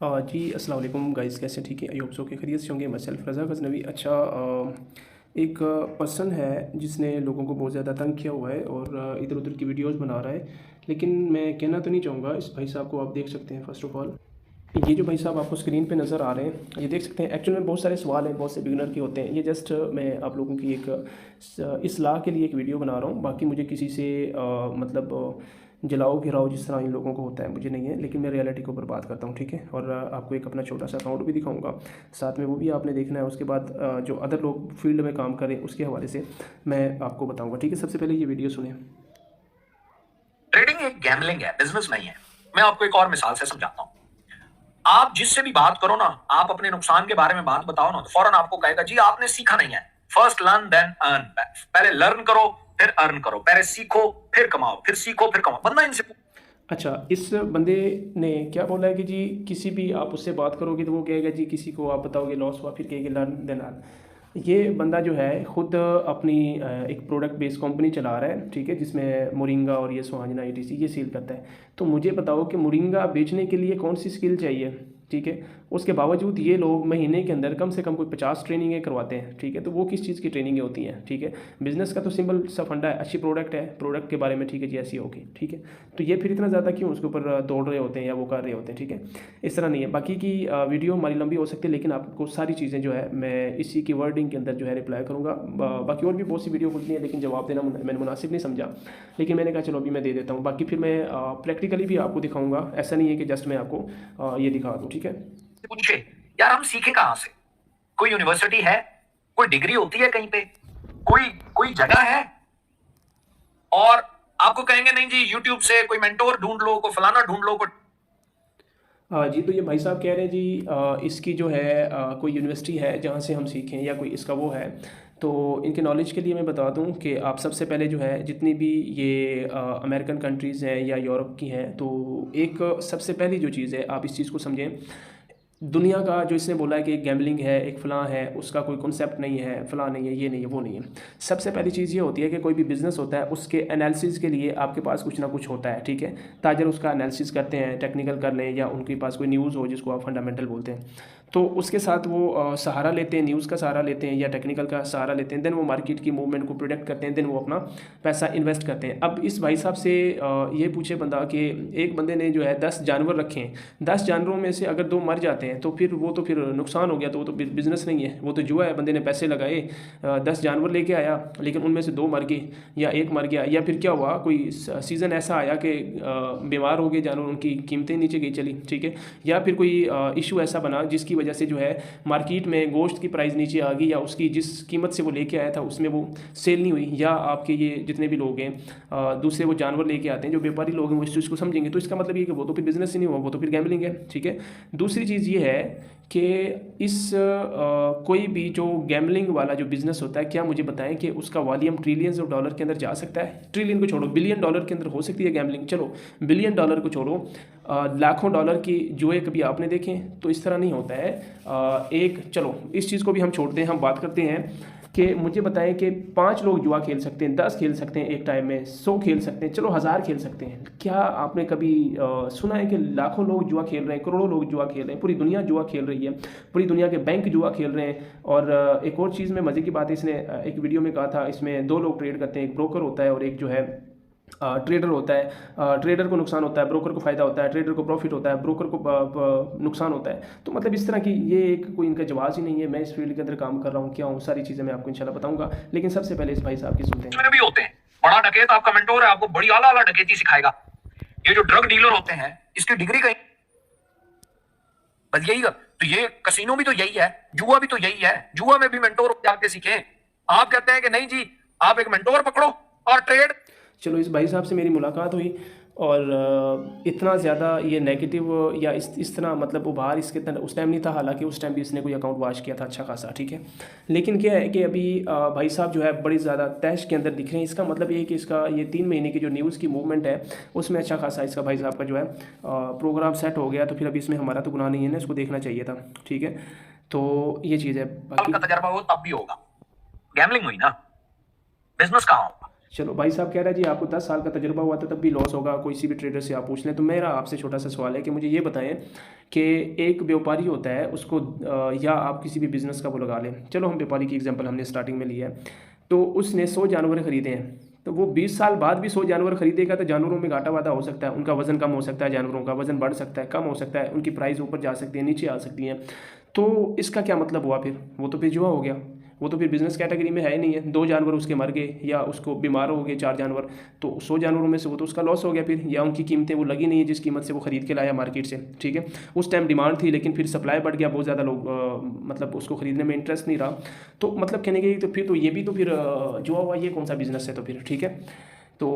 जी अस्सलाम वालेकुम गाइस, कैसे ठीक है? आई होप सो के खैरियत से होंगे। मैं सेल्फ रज़ा गज़नवी। अच्छा, एक पर्सन है जिसने लोगों को बहुत ज़्यादा तंग किया हुआ है और इधर-उधर की वीडियोस बना रहा है। लेकिन मैं कहना तो नहीं चाहूँगा, इस भाई साहब को आप देख सकते हैं। फ़र्स्ट ऑफ़ ऑल, ये जो भाई साहब आपको स्क्रीन पे नज़र आ रहे हैं, ये देख सकते हैं। एक्चुअल में बहुत सारे सवाल हैं, बहुत से बिगिनर के होते हैं। ये जस्ट मैं आप लोगों की एक इस्लाह के लिए एक वीडियो बना रहा हूँ। बाकी मुझे किसी से मतलब जलाओ घिराओ जिस तरह इन लोगों को होता है मुझे नहीं है, लेकिन मैं रियलिटी के ऊपर बात करता हूँ, ठीक है। और आपको एक अपना छोटा सा अकाउंट भी दिखाऊंगा, साथ में वो भी आपने देखना है। उसके बाद जो अदर लोग फील्ड में काम करें उसके हवाले से मैं आपको बताऊँगा, ठीक है। सबसे पहले ये वीडियो सुने। ट्रेडिंग एक गैम्बलिंग है, बिजनेस नहीं है। मैं आपको एक और मिसाल से समझाता हूँ। आप जिससे भी बात करो ना, आप अपने नुकसान के बारे में बात बताओ ना, तो फौरन आपको कहेगा जी आपने सीखा नहीं है। First learn then earn. पहले लर्न करो फिर अर्न करो, पहले सीखो फिर कमाओ, फिर सीखो फिर कमाओ। बंदा इनसे अच्छा, इस बंदे ने क्या बोला है कि जी किसी भी आप उससे बात करोगे तो वो कहेगा जी, किसी को आप बताओगे लॉस हुआ फिर कहेगा लर्न देन अर्न। ये बंदा जो है खुद अपनी एक प्रोडक्ट बेस्ड कंपनी चला रहा है, ठीक है, जिसमें मोरिंगा और ये सुहाजना ईटीसी ये सेल करता है। तो मुझे बताओ कि मोरिंगा बेचने के लिए कौन सी स्किल चाहिए, ठीक है। उसके बावजूद ये लोग महीने के अंदर कम से कम कोई 50 ट्रेनिंगें करवाते हैं, ठीक है। तो वो किस चीज़ की ट्रेनिंगें होती हैं, ठीक है। बिजनेस का तो सिंपल सा फंडा है, अच्छी प्रोडक्ट है, प्रोडक्ट के बारे में, ठीक है जी, ऐसी होगी, ठीक है। तो ये फिर इतना ज़्यादा क्यों उसके ऊपर दौड़ रहे होते हैं या वो कर रहे होते हैं, ठीक है। इस तरह नहीं है। बाकी की वीडियो हमारी लंबी हो सकती है, लेकिन आपको सारी चीज़ें जो है मैं इसी की वर्डिंग के अंदर जो है रिप्लाई करूँगा। बाकी और भी बहुत सी वीडियो खुलती है, लेकिन जवाब देना मैंने मुनासिब नहीं समझा, लेकिन मैंने कहा चलो अभी मैं दे देता हूँ। बाकी फिर मैं प्रैक्टिकली भी आपको दिखाऊँगा, ऐसा नहीं है कि जस्ट मैं आपको ये दिखा दूँ, ठीक है। पूछे यार हम सीखे कहां से? कोई यूनिवर्सिटी है? कोई डिग्री होती है कहीं पे? कोई कोई जगह है? और आपको कहेंगे नहीं जी यूट्यूब से कोई मेंटोर ढूंढ लो, कोई फलाना ढूंढ लो, कोई जी, तो ये भाई साहब कह रहे हैं जी, इसकी जो है कोई यूनिवर्सिटी है जहाँ से हम सीखें या कोई इसका वो है। तो इनके नॉलेज के लिए मैं बता दूं कि आप सबसे पहले जो है जितनी भी ये अमेरिकन कंट्रीज़ हैं या यूरोप की हैं, तो एक सबसे पहली जो चीज़ है आप इस चीज़ को समझें। दुनिया का जो इसने बोला है कि एक गैम्बलिंग है, एक फ़लाँ है, उसका कोई कॉन्सेप्ट नहीं है, फ़लाँ नहीं है, ये नहीं है, वो नहीं है। सबसे पहली चीज़ ये होती है कि कोई भी बिज़नेस होता है उसके एनालिसिस के लिए आपके पास कुछ ना कुछ होता है, ठीक है। ताजर उसका एनालिसिस करते हैं, टेक्निकल कर लें या उनके पास कोई न्यूज़ हो जिसको आप फंडामेंटल बोलते हैं, तो उसके साथ वो सहारा लेते हैं, न्यूज़ का सहारा लेते हैं या टेक्निकल का सहारा लेते हैं। देन वो मार्केट की मूवमेंट को प्रोडिक्ट करते हैं, देन वो अपना पैसा इन्वेस्ट करते हैं। अब इस भाई साहब से ये पूछे बंदा कि एक बंदे ने जो है 10 जानवर रखे हैं, 10 जानवरों में से अगर 2 मर जाते हैं तो फिर नुकसान हो गया, तो वो तो बिज़नेस नहीं है, वो तो जुआ है। बंदे ने पैसे लगाए, 10 जानवर लेके आया, लेकिन उनमें से 2 मर गए या 1 मर गया, या फिर क्या हुआ, कोई सीज़न ऐसा आया कि बीमार हो गए जानवर, उनकी कीमतें नीचे गई चली, ठीक है। या फिर कोई इशू ऐसा बना जिसकी वजह से जो है मार्केट में गोश्त की प्राइस नीचे आ गई, या उसकी जिस कीमत से वो लेके आया था उसमें वो सेल नहीं हुई, या आपके ये जितने भी लोग हैं दूसरे वो जानवर लेके आते हैं, जो व्यापारी लोग हैं वो इस चीज़ को समझेंगे, तो इसका मतलब ये कि वो तो फिर बिज़नेस ही नहीं हुआ, वो तो फिर गैम्बलिंग है, ठीक है। दूसरी चीज़ ये है कि इस कोई भी जो गैम्बलिंग वाला जो बिज़नेस होता है, क्या मुझे बताएं कि उसका वॉल्यूम ट्रिलियंस ऑफ डॉलर के अंदर जा सकता है? ट्रिलियन को छोड़ो, बिलियन डॉलर के अंदर हो सकती है गैम्बलिंग, चलो बिलियन डॉलर को छोड़ो, लाखों डॉलर की जुए कभी आपने देखें? तो इस तरह नहीं होता है। एक चलो इस चीज़ को भी हम छोड़ते हैं, हम बात करते हैं कि मुझे बताएं कि 5 लोग जुआ खेल सकते हैं, 10 खेल सकते हैं एक टाइम में, 100 खेल सकते हैं, चलो 1000 खेल सकते हैं। क्या आपने कभी सुना है कि लाखों लोग जुआ खेल रहे हैं, करोड़ों लोग जुआ खेल रहे हैं, पूरी दुनिया जुआ खेल रही है, पूरी दुनिया के बैंक जुआ खेल रहे हैं? और एक और चीज़ में मज़े की बात है, इसने एक वीडियो में कहा था, इसमें 2 लोग ट्रेड करते हैं, एक ब्रोकर होता है और एक जो है ट्रेडर होता है। ट्रेडर को नुकसान होता है, ब्रोकर को फ़ायदा होता है, ट्रेडर को प्रॉफिट होता है, ब्रोकर को नुकसान होता है। तो मतलब इस तरह की ये एक कोई इनका जवाब ही नहीं है। मैं इस फील्ड के अंदर काम कर रहा हूँ, क्या हूँ, सारी चीज़ें मैं आपको इंशाल्लाह बताऊंगा, लेकिन सबसे पहले इस भाई साहब की सुनते हैं। में भी होते हैं। बड़ा डकैत आपका मेंटोर है, आपको बड़ी आला आला डकैती सिखाएगा। ये जो ड्रग डीलर होते हैं, इसकी डिग्री कहीं बस यही है। तो ये कसिनो भी तो यही है, जुआ भी तो यही है। जुआ में भी मेंटोर जाके सीखे। आप कहते हैं कि नहीं जी, आप एक मेंटोर पकड़ो और ट्रेड। चलो इस भाई साहब से मेरी मुलाकात हुई, और इतना ज़्यादा ये नेगेटिव या इस तरह मतलब उभार इसके तरह उस टाइम नहीं था। हालांकि उस टाइम भी इसने कोई अकाउंट वॉच किया था अच्छा खासा, ठीक है। लेकिन क्या है कि अभी भाई साहब जो है बड़ी ज़्यादा तैश के अंदर दिख रहे हैं। इसका मतलब ये है कि इसका ये 3 महीने की जो न्यूज़ की मूवमेंट है उसमें अच्छा खासा इसका भाई साहब का जो है प्रोग्राम सेट हो गया। तो फिर अभी इसमें हमारा तो गुनाह नहीं है ना, इसको देखना चाहिए था, ठीक है। तो ये चीज़ है। बाकी का तजर्बा हो तब भी होगा। गैमलिंग हुई ना, बिजनेस कहाँ होगा? चलो भाई साहब कह रहा है जी आपको 10 साल का तजुर्बा हुआ था तब भी लॉस होगा, कोई सी भी ट्रेडर से आप पूछ लें। तो मेरा आपसे छोटा सा सवाल है कि मुझे ये बताएं कि एक व्यापारी होता है उसको या आप किसी भी बिज़नेस का वो लगा लें, चलो हम व्यापारी की एग्जांपल हमने स्टार्टिंग में लिया है, तो उसने 100 जानवर खरीदे हैं, तो वो 20 साल बाद भी 100 जानवर खरीदेगा तो जानवरों में घाटा वाटा हो सकता है, उनका वज़न कम हो सकता है, जानवरों का वज़न बढ़ सकता है, कम हो सकता है, उनकी प्राइस ऊपर जा सकती है, नीचे आ सकती है। तो इसका क्या मतलब हुआ फिर? वो तो फिर जुआ हो गया, वो तो फिर बिज़नेस कैटेगरी में है ही नहीं है। 2 जानवर उसके मर गए या उसको बीमार हो गए 4 जानवर, तो 100 जानवरों में से वो तो उसका लॉस हो गया फिर, या उनकी कीमतें वो लगी नहीं है जिस कीमत से वो ख़रीद के लाया मार्केट से, ठीक है। उस टाइम डिमांड थी लेकिन फिर सप्लाई बढ़ गया, बहुत ज़्यादा लोग मतलब उसको ख़रीदने में इंटरेस्ट नहीं रहा। तो मतलब कहने के तो फिर तो ये भी तो फिर जुआ हुआ, ये कौन सा बिज़नेस है तो फिर, ठीक है। तो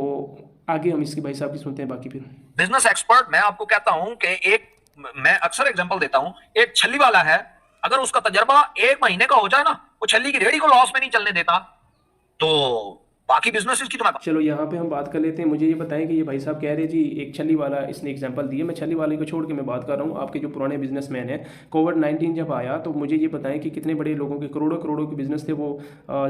आगे हम इसके भाई साहब की सुनते हैं बाकी फिर। बिजनेस एक्सपर्ट मैं आपको कहता हूं कि एक, मैं अक्सर एग्जांपल देता हूं, एक छल्ली वाला है, अगर उसका तजर्बा 1 महीने का हो जाए ना, वो छल्ली की रेहड़ी को लॉस में नहीं चलने देता, तो बाकी बिजनेस की तो मैं चलो यहाँ पे हम बात कर लेते हैं। मुझे ये बताएं कि ये भाई साहब कह रहे जी एक छली वाला इसने एग्जांपल दिए, मैं छली वाले को छोड़ के मैं बात कर रहा हूँ आपके जो पुराने बिजनेसमैन हैं। कोविड-19 जब आया तो मुझे ये बताएं कि कितने बड़े लोगों के करोड़ों करोड़ों के बिजनेस थे वो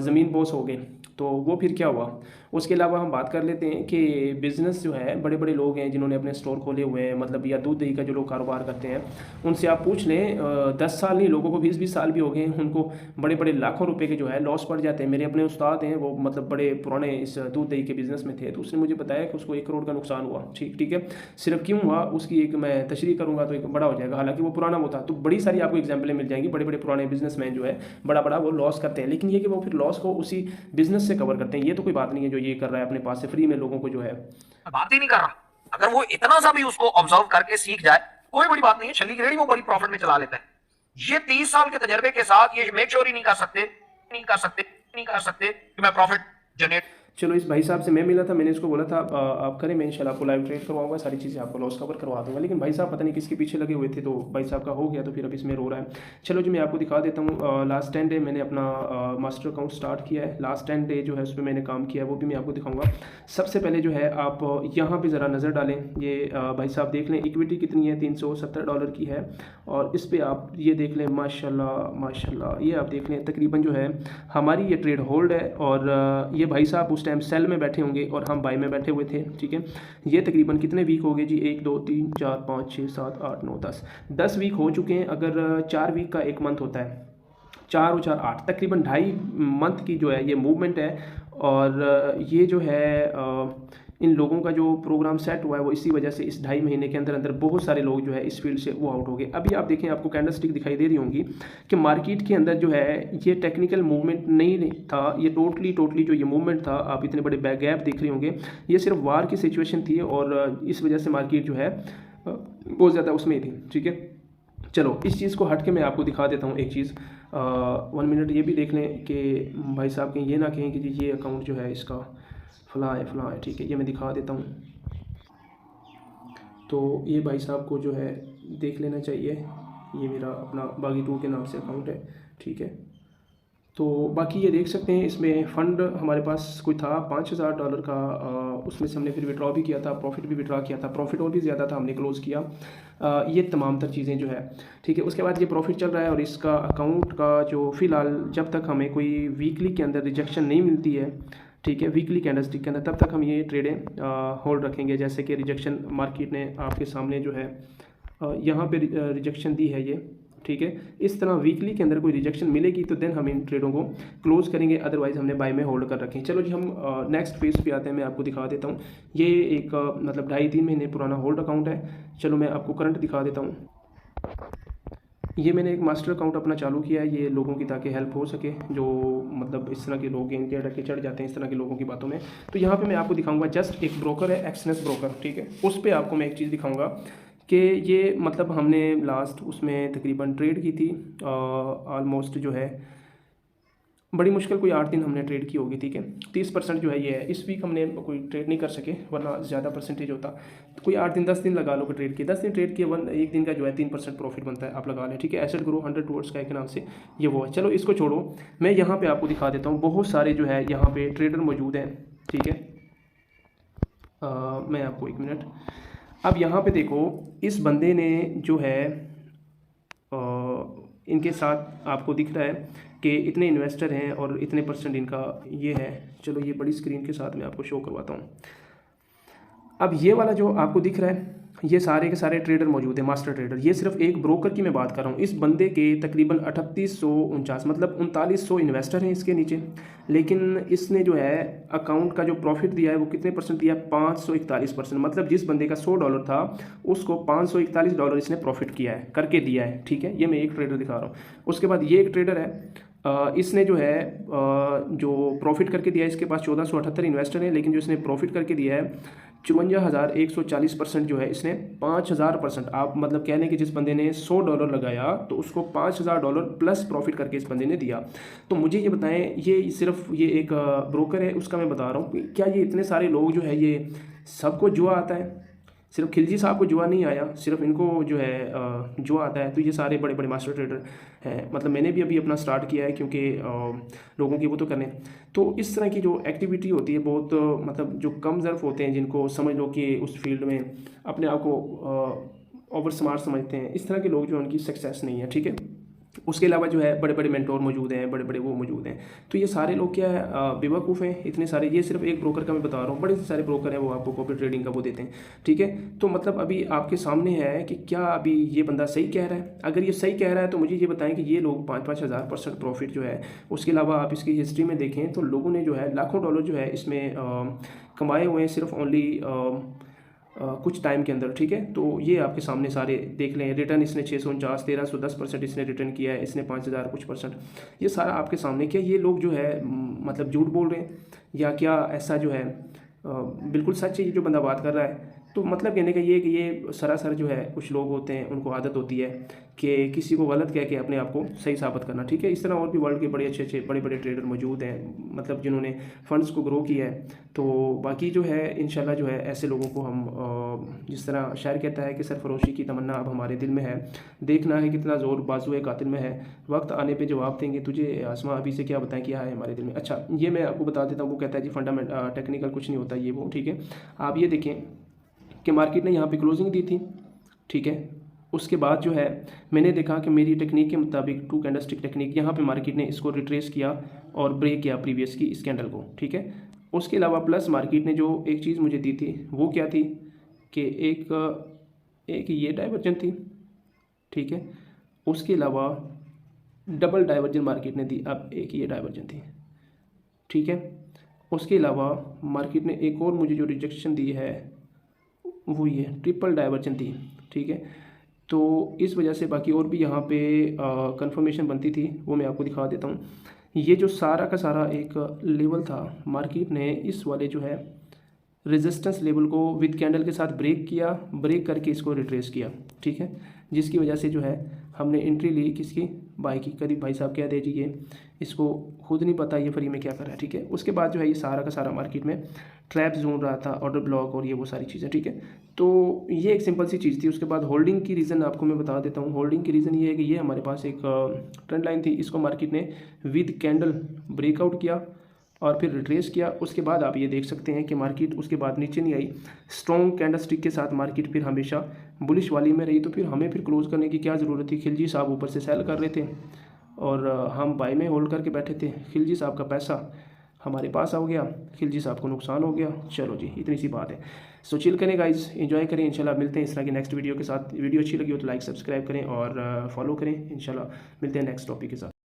ज़मीन बोस हो गए, तो वो फिर क्या हुआ। उसके अलावा हम बात कर लेते हैं कि बिज़नेस जो है बड़े बड़े लोग हैं जिन्होंने अपने स्टोर खोले हुए हैं, मतलब या दूध दही का जो लोग कारोबार करते हैं, उनसे आप पूछ लें 10 साल नहीं, लोगों को 20-20 साल भी हो गए, उनको बड़े बड़े लाखों रुपए के जो है लॉस पड़ जाते हैं। मेरे अपने उस्ताद हैं, वो मतलब बड़े पुराने इस दूध दही के बिज़नेस में थे, तो उसने मुझे बताया कि उसको 1 करोड़ का नुकसान हुआ। ठीक है, सिर्फ क्यों हुआ उसकी एक मैं तशरीह करूँगा तो एक बड़ा हो जाएगा, हालांकि वो पुराना वो था। तो बड़ी सारी आपको एग्जाम्पलें मिल जाएंगी, बड़े बड़े पुराने बिजनेसमैन जो है बड़ा वो लॉस करते हैं, लेकिन ये कि वो फिर लॉस को उसी बिजनेस से कवर करते हैं। ये तो कोई बात नहीं है जो ये कर रहा है अपने पास से फ्री में लोगों को जो है। बात ही नहीं कर रहा, अगर वो इतना सा भी उसको ऑब्जर्व करके सीख जाए, कोई बड़ी बात नहीं है, छली की रेहड़ी वो बड़ी प्रॉफिट में चला लेता है। ये 30 साल के तजर्बे के साथ ये मेक श्योर ही नहीं कर सकते कि मैं प्रॉफिट जनरेट। चलो इस भाई साहब से मैं मिला था, मैंने इसको बोला था आप करें, मैं इंशाल्लाह आपको लाइव ट्रेड करवाऊंगा, सारी चीज़ें आपको लॉस कवर करवा दूंगा, लेकिन भाई साहब पता नहीं किसके पीछे लगे हुए थे, तो भाई साहब का हो गया तो फिर अब इसमें रो रहा है। चलो जी मैं आपको दिखा देता हूँ। लास्ट 10 डे मैंने अपना मास्टर अकाउंट स्टार्ट किया है, लास्ट 10 डे जो है उस पर मैंने काम किया है, वो भी मैं आपको दिखाऊँगा। सबसे पहले जो है आप यहाँ पर ज़रा नज़र डालें, ये भाई साहब देख लें इक्विटी कितनी है, $370 की है, और इस पर आप ये देख लें माशाल्लाह ये आप देख लें तकरीबन जो है हमारी ये ट्रेड होल्ड है, और ये भाई साहब उस टाइम सेल में बैठे होंगे और हम बाई में बैठे हुए थे, ठीक है। ये तकरीबन कितने वीक हो गए जी, 1 2 3 4 5 6 7 8 9 10 वीक हो चुके हैं। अगर 4 वीक का एक मंथ होता है, 4 और 4 8, तकरीबन 2.5 मंथ की जो है ये मूवमेंट है, और ये जो है इन लोगों का जो प्रोग्राम सेट हुआ है वो इसी वजह से इस 2.5 महीने के अंदर अंदर बहुत सारे लोग जो है इस फील्ड से वो आउट हो गए। अभी आप देखें, आपको कैंडल स्टिक दिखाई दे रही होंगी कि मार्केट के अंदर जो है ये टेक्निकल मूवमेंट नहीं था, ये टोटली जो ये मूवमेंट था, आप इतने बड़े गैप देख रहे होंगे, ये सिर्फ वार की सिचुएशन थी, और इस वजह से मार्केट जो है बहुत ज़्यादा उसमें थी, ठीक है। चलो इस चीज़ को हट के मैं आपको दिखा देता हूँ एक चीज़। 1 मिनट ये भी देख लें कि भाई साहब कहीं ये ना कहें कि जी ये अकाउंट जो है इसका फलां है, ठीक है, ये मैं दिखा देता हूँ। तो ये भाई साहब को जो है देख लेना चाहिए, ये मेरा अपना बागी टू के नाम से अकाउंट है, ठीक है। तो बाकी ये देख सकते हैं इसमें फ़ंड हमारे पास कोई था $5000 का, उसमें से हमने फिर विड्रॉ भी किया था, प्रॉफिट भी विड्रॉ किया था, प्रॉफिट और भी ज़्यादा था, हमने क्लोज़ किया। ये तमाम तर चीज़ें जो है, ठीक है। उसके बाद ये प्रॉफिट चल रहा है, और इसका अकाउंट का जो फ़िलहाल जब तक हमें कोई वीकली के अंदर रिजेक्शन नहीं मिलती है, ठीक है, वीकली कैंडलस्टिक के अंदर, तब तक हम ये ट्रेडें होल्ड रखेंगे। जैसे कि रिजेक्शन मार्केट ने आपके सामने जो है यहाँ पे रिजेक्शन दी है ये, ठीक है। इस तरह वीकली के अंदर कोई रिजेक्शन मिलेगी तो देन हम इन ट्रेडों को क्लोज करेंगे, अदरवाइज़ हमने बाय में होल्ड कर रखें। चलो जी हम नेक्स्ट पेज पे आते हैं, मैं आपको दिखा देता हूँ। ये एक मतलब 2.5-3 महीने पुराना होल्ड अकाउंट है। चलो मैं आपको करंट दिखा देता हूँ। ये मैंने एक मास्टर अकाउंट अपना चालू किया है, ये लोगों की ताकि हेल्प हो सके, जो मतलब इस तरह के लोग हैं के चढ़ जाते हैं इस तरह के लोगों की बातों में। तो यहाँ पे मैं आपको दिखाऊंगा, जस्ट एक ब्रोकर है एक्सनेस ब्रोकर, ठीक है, उस पर आपको मैं एक चीज़ दिखाऊंगा कि ये मतलब हमने लास्ट उसमें तकरीबन ट्रेड की थी, ऑलमोस्ट जो है बड़ी मुश्किल कोई 8 दिन हमने ट्रेड की होगी, ठीक है। 30% जो है ये है। इस वीक हमने कोई ट्रेड नहीं कर सके, वरना ज़्यादा परसेंटेज होता। तो कोई 8 दिन 10 दिन लगा लो कि ट्रेड किए, 10 दिन ट्रेड किए, एक दिन का जो है 3% प्रॉफिट बनता है, आप लगा लें, ठीक है। एसेट ग्रो 100 टूवर्ड्स का एक नाम से ये वो है। चलो इसको छोड़ो, मैं यहाँ पर आपको दिखा देता हूँ। बहुत सारे जो है यहाँ पर ट्रेडर मौजूद हैं, ठीक है। मैं आपको 1 मिनट, अब यहाँ पे देखो, इस बंदे ने जो है इनके साथ आपको दिख रहा है कि इतने इन्वेस्टर हैं और इतने परसेंट इनका ये है। चलो ये बड़ी स्क्रीन के साथ मैं आपको शो करवाता हूँ। अब ये वाला जो आपको दिख रहा है, ये सारे के सारे ट्रेडर मौजूद हैं, मास्टर ट्रेडर। ये सिर्फ एक ब्रोकर की मैं बात कर रहा हूँ। इस बंदे के तकरीबन 3849 मतलब 3900 इन्वेस्टर हैं इसके नीचे, लेकिन इसने जो है अकाउंट का जो प्रॉफिट दिया है वो कितने परसेंट दिया है? 541%। मतलब जिस बंदे का $100 था उसको $541 इसने प्रॉफिट किया है, करके दिया है। ठीक है, ये मैं एक ट्रेडर दिखा रहा हूँ। उसके बाद ये एक ट्रेडर है, इसने जो है जो प्रॉफिट करके दिया है, इसके पास 1478 इन्वेस्टर हैं, लेकिन जो इसने प्रॉफिट करके दिया है 54,140% जो है इसने 5000%। आप मतलब कह लें कि जिस बंदे ने $100 लगाया तो उसको $5000 प्लस प्रॉफिट करके इस बंदे ने दिया। तो मुझे ये बताएं, ये सिर्फ ये एक ब्रोकर है उसका मैं बता रहा हूँ, क्या ये इतने सारे लोग जो है ये सबको जुआ आता है? सिर्फ खिलजी साहब को जुआ नहीं आया, सिर्फ इनको जो है जुआ आता है। तो ये सारे बड़े बड़े मास्टर ट्रेडर हैं। मतलब मैंने भी अभी अपना स्टार्ट किया है, क्योंकि लोगों की वो तो करने। तो इस तरह की जो एक्टिविटी होती है बहुत मतलब जो कम ज़र्फ होते हैं, जिनको समझ लो कि उस फील्ड में अपने आप को ओवर स्मार्ट समझते हैं, इस तरह के लोग जो उनकी सक्सेस नहीं है। ठीक है, उसके अलावा जो है बड़े बड़े मेंटोर मौजूद हैं, बड़े बड़े वो मौजूद हैं। तो ये सारे लोग क्या है बेवकूफ़ हैं इतने सारे। ये सिर्फ एक ब्रोकर का मैं बता रहा हूँ, बड़े सारे ब्रोकर हैं वो आपको कॉपी ट्रेडिंग का वो देते हैं। ठीक है, तो मतलब अभी आपके सामने है कि क्या अभी ये बंदा सही कह रहा है? अगर ये सही कह रहा है तो मुझे ये बताएं कि ये लोग 5-5 हज़ार% प्रॉफिट जो है, उसके अलावा आप इसकी हिस्ट्री में देखें तो लोगों ने जो है लाखों डॉलर जो है इसमें कमाए हुए हैं, सिर्फ ओनली कुछ टाइम के अंदर। ठीक है, तो ये आपके सामने सारे देख लें। रिटर्न इसने 649, 1310% इसने रिटर्न किया है, इसने 5000 कुछ %। ये सारा आपके सामने। क्या ये लोग जो है मतलब झूठ बोल रहे हैं, या क्या ऐसा जो है बिल्कुल सच है ये जो बंदा बात कर रहा है? तो मतलब कहने का ये है कि ये सरासर जो है कुछ लोग होते हैं, उनको आदत होती है कि किसी को गलत कह के अपने आप को सही साबित करना। ठीक है, इस तरह और भी वर्ल्ड के बड़े अच्छे बड़े बड़े ट्रेडर मौजूद हैं, मतलब जिन्होंने फंड्स को ग्रो किया है। तो बाकी जो है इंशाल्लाह जो है ऐसे लोगों को हम जिस तरह शायर कहता है कि सरफरोशी की तमन्ना अब हमारे दिल में है, देखना है कितना ज़ोर बाजुए कातिल में है, वक्त आने पे जवाब देंगे तुझे आसमां अभी से क्या बताएं क्या है हमारे दिल में। अच्छा, ये मैं आपको बता देता हूँ। वो कहता है जी फंडामेंटल टेक्निकल कुछ नहीं होता ये वो। ठीक है, आप ये देखें कि मार्केट ने यहाँ पे क्लोजिंग दी थी। ठीक है, उसके बाद जो है मैंने देखा कि मेरी टेक्निक के मुताबिक 2 कैंडलस्टिक टेक्निक, यहाँ पे मार्केट ने इसको रिट्रेस किया और ब्रेक किया प्रीवियस की इस कैंडल को। ठीक है, उसके अलावा प्लस मार्केट ने जो एक चीज़ मुझे दी थी वो क्या थी कि एक ये डाइवर्जन थी। ठीक है, उसके अलावा डबल डाइवर्जन मार्केट ने दी, अब एक ये डाइवर्जन थी। ठीक है, उसके अलावा मार्केट ने एक और मुझे जो रिजेक्शन दी है वो ये ट्रिपल डाइवर्जन थी। ठीक है, तो इस वजह से बाकी और भी यहाँ पे कंफर्मेशन बनती थी, वो मैं आपको दिखा देता हूँ। ये जो सारा का सारा एक लेवल था, मार्केट ने इस वाले जो है रेजिस्टेंस लेवल को विद कैंडल के साथ ब्रेक किया, ब्रेक करके इसको रिट्रेस किया। ठीक है, जिसकी वजह से जो है हमने एंट्री ली किसकी, बाई की। करीब भाई साहब कह दीजिए, इसको खुद नहीं पता ये फ्री में क्या कर रहा है। ठीक है, उसके बाद जो है ये सारा का सारा मार्केट में ट्रैप जोन रहा था, ऑर्डर ब्लॉक और ये वो सारी चीज़ें। ठीक है, तो ये एक सिंपल सी चीज़ थी। उसके बाद होल्डिंग की रीज़न आपको मैं बता देता हूँ। होल्डिंग की रीज़न ये है कि ये हमारे पास एक ट्रेंड लाइन थी, इसको मार्केट ने विद कैंडल ब्रेकआउट किया और फिर रिट्रेस किया। उसके बाद आप ये देख सकते हैं कि मार्केट उसके बाद नीचे नहीं आई, स्ट्रॉन्ग कैंडलस्टिक के साथ मार्केट फिर हमेशा बुलिश वाली में रही। तो फिर हमें फिर क्लोज करने की क्या ज़रूरत थी? खिलजी साहब ऊपर से सेल कर रहे थे और हम बाई में होल्ड करके बैठे थे। खिलजी साहब का पैसा हमारे पास आ गया, खिलजी साहब को नुकसान हो गया। चलो जी, इतनी सी बात है। सो चिल करें गाइस, एंजॉय करें। इंशाल्लाह मिलते हैं इस तरह की नेक्स्ट वीडियो के साथ। वीडियो अच्छी लगी हो तो लाइक सब्सक्राइब करें और फॉलो करें। इंशाल्लाह मिलते हैं नेक्स्ट टॉपिक के साथ।